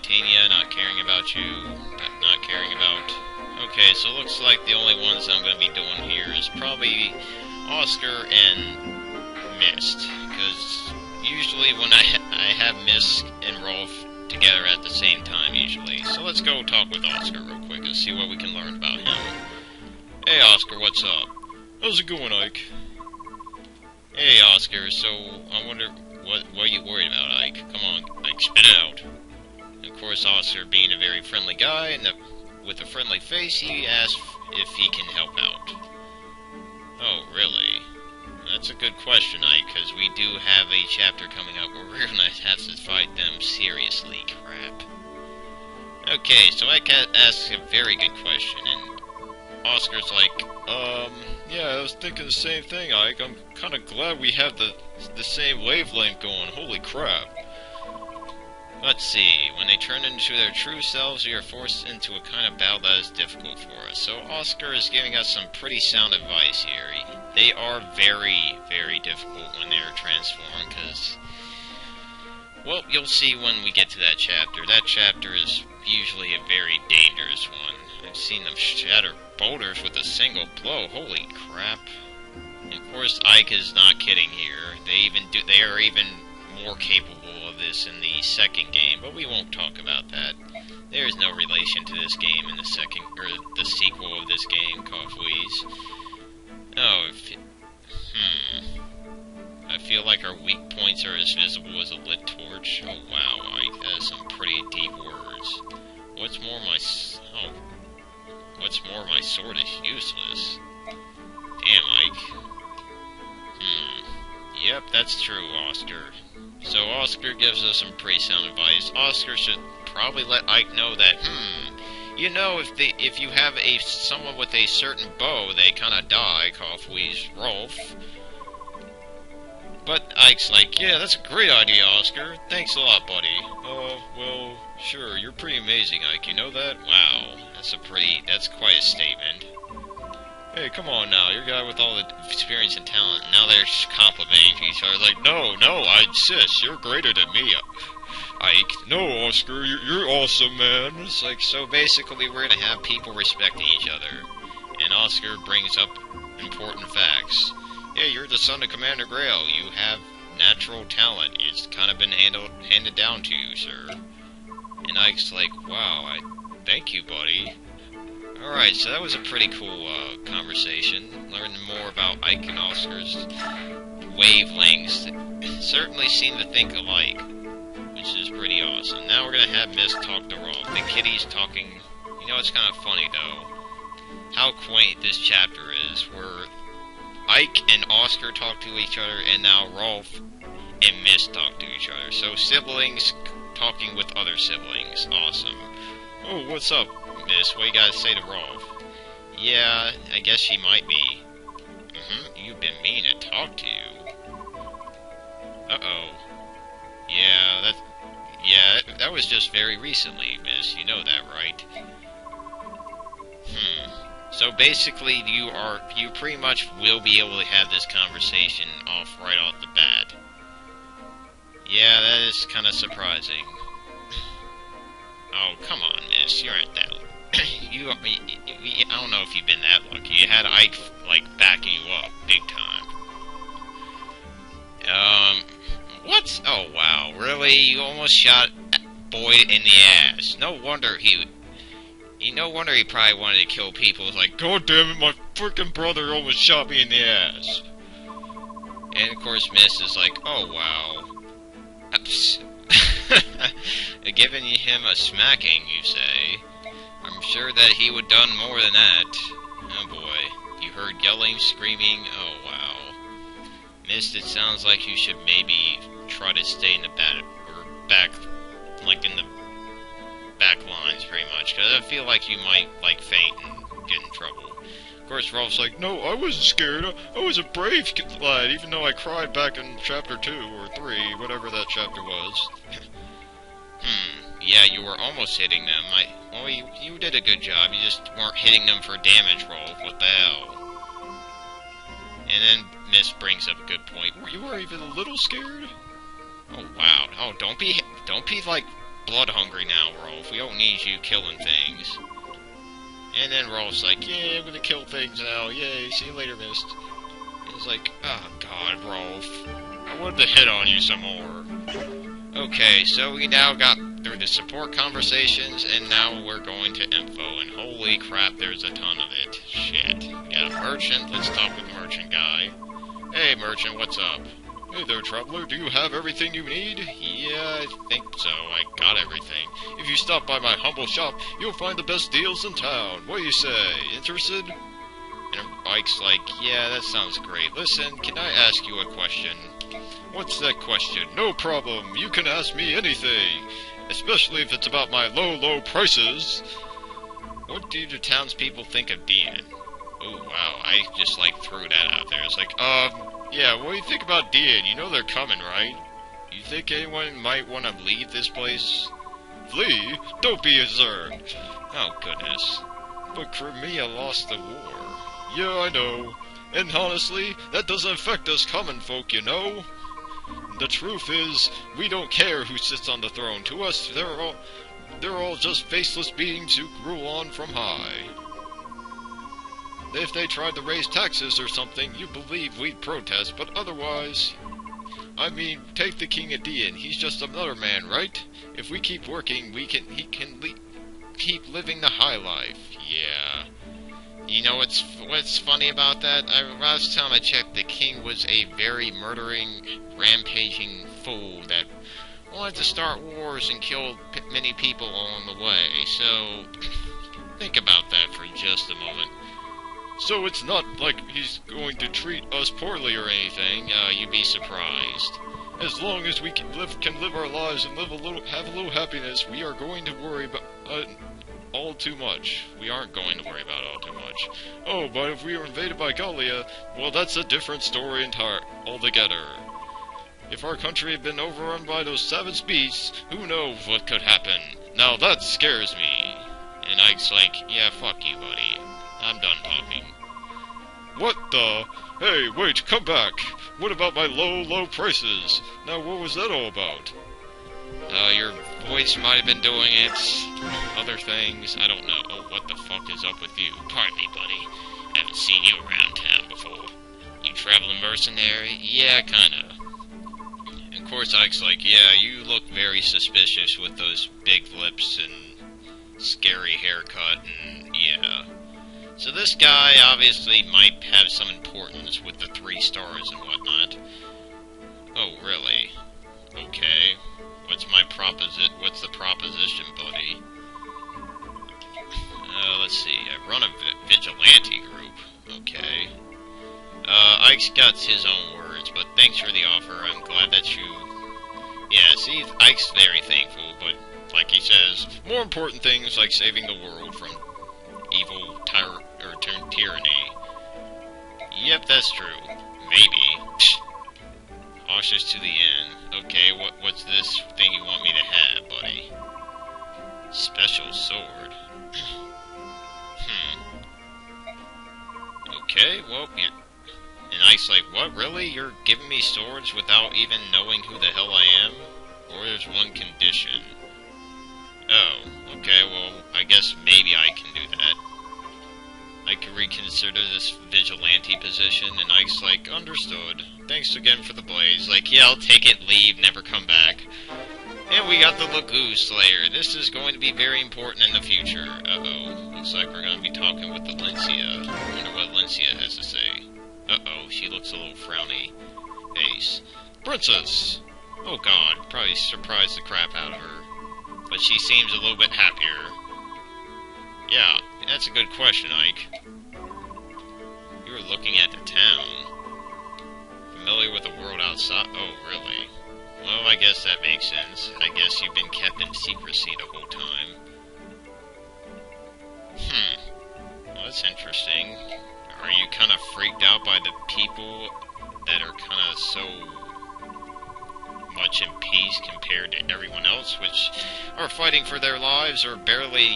Titania, not caring about you, not caring about... Okay, so it looks like the only ones I'm going to be doing here is probably Oscar and Mist, because usually when I have Mist and Rolf together at the same time, usually. So let's go talk with Oscar real quick and see what we can learn about him. Hey Oscar, what's up? How's it going, Ike? Hey Oscar, so I wonder, what are you worried about, Ike? Come on, Ike, spit it out. And of course, Oscar, being a very friendly guy, and with a friendly face, he asks if he can help out. Oh, really? That's a good question, Ike, because we do have a chapter coming up where we're going to have to fight them seriously. Crap. Okay, so Ike asks a very good question, and Oscar's like, yeah, I was thinking the same thing, Ike. I'm kind of glad we have the same wavelength going. Holy crap. Let's see. When they turn into their true selves, we are forced into a kind of battle that is difficult for us. So Oscar is giving us some pretty sound advice here. They are very, very difficult when they're transformed, because... Well, you'll see when we get to that chapter. That chapter is usually a very dangerous one. I've seen them shatter boulders with a single blow. Holy crap. And of course, Ike is not kidding here. They are even more capable of this in the second game, but we won't talk about that. There is no relation to this game in the second, or the sequel of this game, Cough-Wheeze. Oh, I feel like our weak points are as visible as a lit torch. Oh wow, Ike, that is some pretty deep words. What's more, my sword is useless. Damn, Ike. Yep, that's true, Oscar. So Oscar gives us some pretty sound advice. Oscar should probably let Ike know that, you know, if you have someone with a certain bow, they kind of die, Cough-Wheeze Rolf. But Ike's like, yeah, that's a great idea, Oscar. Thanks a lot, buddy. Well, sure, you're pretty amazing, Ike. You know that? Wow, that's quite a statement. Hey, come on now, you're a guy with all the experience and talent. Now they're complimenting each other, like, no, I insist, you're greater than me, Ike. No, Oscar, you're awesome, man. It's like, so basically we're gonna have people respecting each other. And Oscar brings up important facts. Yeah, you're the son of Commander Grail. You have natural talent. It's kind of been handed down to you, sir. And Ike's like, wow, thank you, buddy. Alright, so that was a pretty cool conversation. Learning more about Ike and Oscar's wavelengths. Certainly seem to think alike, which is pretty awesome. Now we're going to have Mist talk to Rolf. The kitty's talking... You know, it's kind of funny, though, how quaint this chapter is, where Ike and Oscar talk to each other, and now Rolf and Mist talk to each other. So siblings talking with other siblings. Awesome. Oh, what's up, Miss? What you gotta say to Rolf? Yeah, I guess she might be. You've been mean to talk to you. Uh-oh. Yeah, that was just very recently, Miss. You know that, right? So basically, you pretty much will be able to have this conversation right off the bat. Yeah, that is kind of surprising. Oh, come on, Miss. You aren't that... I don't know if you've been that lucky. You had Ike, like, backing you up big time. What? Oh, wow. Really? You almost shot Boyd in the ass. No wonder he probably wanted to kill people. It's like, God damn it, my freaking brother almost shot me in the ass. And, of course, Miss is like, oh, wow. Giving him a smacking, you say? I'm sure that he would done more than that. Oh boy. You heard yelling, screaming, oh wow. Mist, it sounds like you should maybe try to stay in the back, like in the back lines pretty much, because I feel like you might, like, faint and get in trouble. Of course, Rolf's like, no, I wasn't scared. I was a brave lad, even though I cried back in chapter 2 or 3, whatever that chapter was. Yeah, you were almost hitting them. Well, you did a good job. You just weren't hitting them for damage, Rolf. What the hell? And then Mist brings up a good point. You were even a little scared? Oh, wow. Oh, don't be like blood hungry now, Rolf. We don't need you killing things. And then Rolf's like, yeah, I'm gonna kill things now. Yay, see you later, Mist. He's like, oh god, Rolf. I wanted to hit on you some more. Okay, so we now got through the support conversations, and now we're going to info, and holy crap, there's a ton of it. Shit. Got a merchant, let's talk with the merchant guy. Hey, merchant, what's up? Hey there, traveler, do you have everything you need? Yeah, I think so, I got everything. If you stop by my humble shop, you'll find the best deals in town. What do you say, interested? And Ike's like, yeah, that sounds great. Listen, can I ask you a question? What's that question? No problem, you can ask me anything. Especially if it's about my low prices. What do the townspeople think of Dian? Oh, wow, I just, like, threw that out there. It's like, yeah, what do you think about Dian? You know they're coming, right? You think anyone might want to leave this place? Flee? Don't be absurd. Oh, goodness. But Crimea lost the war. Yeah, I know. And honestly, that doesn't affect us common folk, you know? The truth is, we don't care who sits on the throne. To us, they're all just faceless beings who grew on from high. If they tried to raise taxes or something, you believe we'd protest, but otherwise... I mean, take the King of Dian, he's just another man, right? If we keep working, he can keep living the high life. Yeah. You know what's funny about that? Last time I checked, the king was a very murdering, rampaging fool that wanted to start wars and kill many people along the way. So, think about that for just a moment. So it's not like he's going to treat us poorly or anything. You'd be surprised. As long as we can live our lives and have a little happiness, we are going to worry about all too much. We aren't going to worry about all too much. Oh, but if we were invaded by Gallia, well, that's a different story altogether. If our country had been overrun by those savage beasts, who knows what could happen? Now that scares me. And Ike's like, yeah, fuck you, buddy. I'm done talking. What the? Hey, wait, come back. What about my low prices? Now, what was that all about? Your voice might have been doing it. Other things, I don't know. Oh, what the fuck is up with you? Pardon me, buddy. Haven't seen you around town before. You traveling mercenary? Yeah, kinda. And of course, Ike's like, yeah, you look very suspicious with those big lips and scary haircut, and yeah. So this guy obviously might have some importance with the 3 stars and whatnot. Oh, really? Okay. What's the proposition, buddy? Let's see. I run a vigilante group. Okay. Ike's got his own words, but thanks for the offer. I'm glad that you... Yeah, see, Ike's very thankful, but like he says, more important things like saving the world from evil tyranny. Yep, that's true. Maybe. Cautious to the end. Okay, what's this thing you want me to have, buddy? Special sword. Okay, well, yeah. And Ike's like, what, really? You're giving me swords without even knowing who the hell I am? Or there's one condition. Oh, okay, well, I guess maybe I can do that. I could reconsider this vigilante position, and Ike's like, understood. Thanks again for the blaze. Like, yeah, I'll take it, leave, never come back. And we got the Lagoon Slayer. This is going to be very important in the future. Uh-oh. Looks like we're going to be talking with the Lincia. I wonder what Lincia has to say. Uh-oh, she looks a little frowny face. Princess! Oh god, probably surprised the crap out of her. But she seems a little bit happier. Yeah, that's a good question, Ike. You were looking at the town. Familiar with the world outside? Oh, really? Well, I guess that makes sense. I guess you've been kept in secrecy the whole time. Well, that's interesting. Are you kind of freaked out by the people that are kind of so much in peace compared to everyone else, which are fighting for their lives or barely,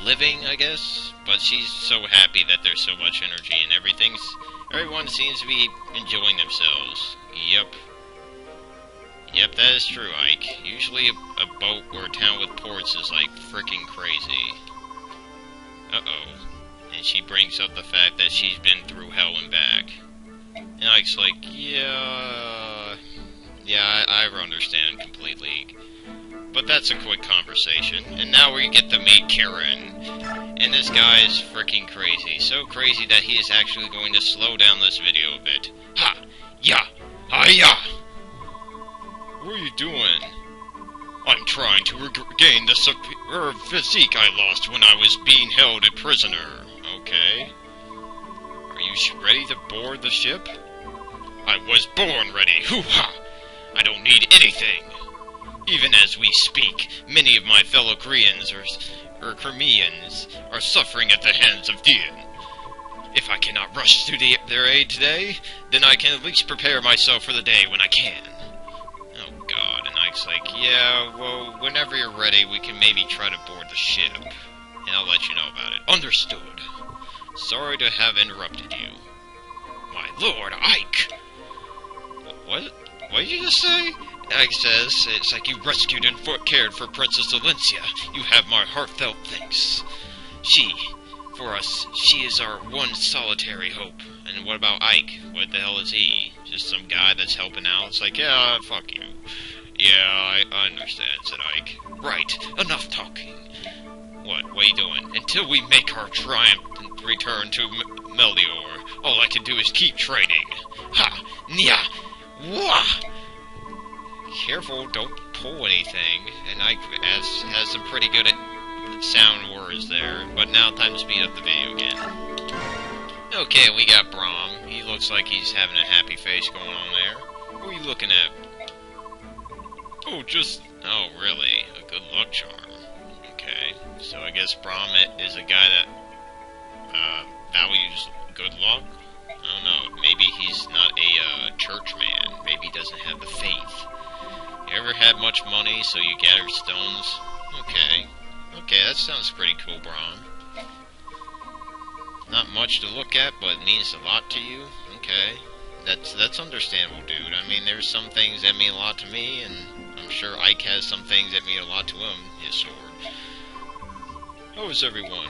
living, I guess? But she's so happy that there's so much energy and everyone seems to be enjoying themselves. Yep. Yep, that is true, Ike. Usually a boat or a town with ports is like freaking crazy. Uh-oh. And she brings up the fact that she's been through hell and back. And Ike's like, yeah, I understand completely. But that's a quick conversation. And now we get to meet Karen. And this guy is freaking crazy. So crazy that he is actually going to slow down this video a bit. Ha! Ya! Hi-ya! What are you doing? I'm trying to regain the superb physique I lost when I was being held a prisoner. Okay. Are you ready to board the ship? I was born ready. Hoo-ha! I don't need anything. Even as we speak, many of my fellow Koreans or Crimeans are suffering at the hands of Dian. If I cannot rush to their aid today, then I can at least prepare myself for the day when I can. Oh god, and Ike's like, yeah, well, whenever you're ready, we can maybe try to board the ship. And I'll let you know about it. Understood. Sorry to have interrupted you. My lord, Ike! What did you just say? Ike says, it's like you rescued and cared for Princess Valencia. You have my heartfelt thanks. For us, she is our one solitary hope. And what about Ike? What the hell is he? Just some guy that's helping out? It's like, yeah, fuck you. Yeah, I understand, said Ike. Right, enough talking. What are you doing? Until we make our triumphant return to Meldior, all I can do is keep training. Ha! Nya! Wah! Careful, don't pull anything. And Ike has some pretty good sound words there. But now time to speed up the video again. Okay, we got Braum. He looks like he's having a happy face going on there. What are you looking at? Oh, really? A good luck charm. Okay, so I guess Braum is a guy that values good luck. I don't know, maybe he's not a church man. Maybe he doesn't have the faith. You ever had much money, so you gather stones? Okay, that sounds pretty cool, Braum. Not much to look at, but it means a lot to you? Okay, that's understandable, dude. I mean, there's some things that mean a lot to me, and I'm sure Ike has some things that mean a lot to him, his sword. How is everyone?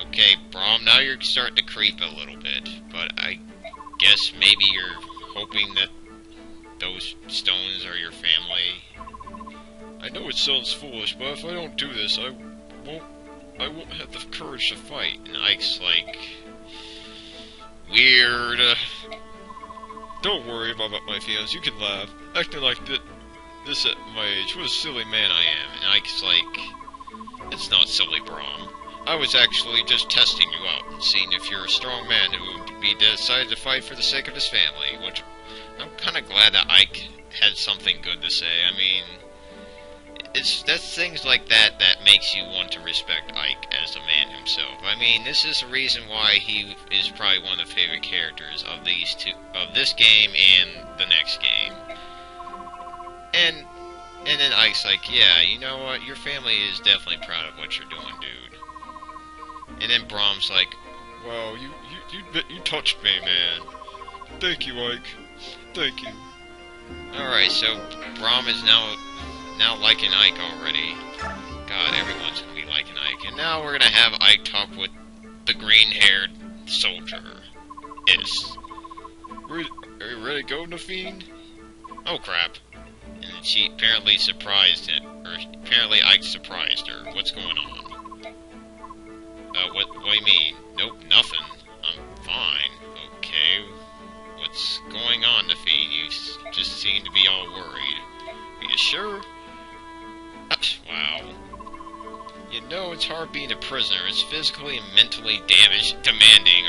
Okay, Braum, now you're starting to creep a little bit, but I guess maybe you're hoping that those stones are your family. I know it sounds foolish, but if I don't do this, I won't have the courage to fight. And Ike's like, weird. Don't worry about my feelings, you can laugh. Acting like this at my age, what a silly man I am. And Ike's like, it's not silly, Braum. I was actually just testing you out and seeing if you're a strong man who would be decided to fight for the sake of his family, which I'm kind of glad that Ike had something good to say. I mean, that's things like that that makes you want to respect Ike as a man himself. I mean, this is the reason why he is probably one of the favorite characters of these two, of this game and the next game. And then Ike's like, yeah, you know what, your family is definitely proud of what you're doing, dude. And then Braum's like, wow, you touched me, man. Thank you, Ike. Thank you. Alright, so Braum is now liking Ike already. God, everyone's gonna be liking Ike. And now we're gonna have Ike talk with the green-haired soldier. Is. Are you ready to go, Nafeen? Oh, crap. And then she apparently surprised him. Or apparently Ike surprised her. What's going on? What do you mean? Nope, nothing. I'm fine. Okay. What's going on, Nafeen? You just seem to be all worried. Are you sure? Wow. You know, it's hard being a prisoner. It's physically and mentally demanding.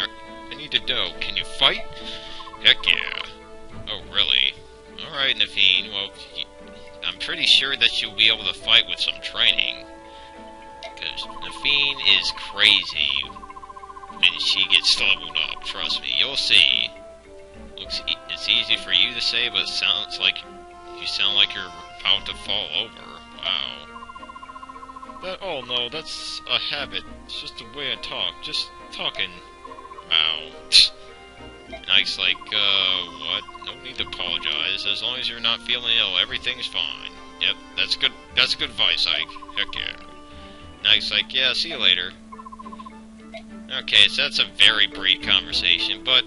I need to know, can you fight? Heck yeah. Oh, really? Alright, Nafeen. Well, I'm pretty sure that you'll be able to fight with some training. Because Nafeen is crazy when she gets leveled up. Trust me, you'll see. It's easy for you to say, but it sounds like you sound like you're about to fall over. Wow. Oh no, that's a habit. It's just a way I talk. Just talking. Wow. And Ike's like, what? No need to apologize. As long as you're not feeling ill, everything's fine. Yep, that's good. That's good advice, Ike. Heck yeah. And Ike's like, yeah, see you later. Okay, so that's a very brief conversation, but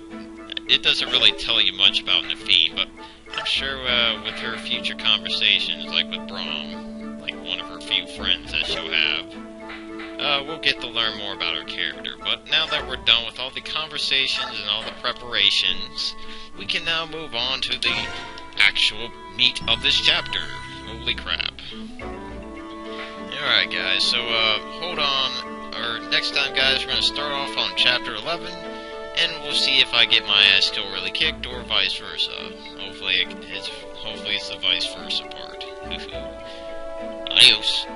it doesn't really tell you much about Nafine, but I'm sure with her future conversations, like with Brahm, like one of her few friends that she'll have, we'll get to learn more about her character. But now that we're done with all the conversations and all the preparations, we can now move on to the actual meat of this chapter. Holy crap. Alright guys, so hold on. Next time, guys, we're going to start off on Chapter 11, and we'll see if I get my ass still really kicked, or vice versa. Hopefully it's the vice versa part. Adios.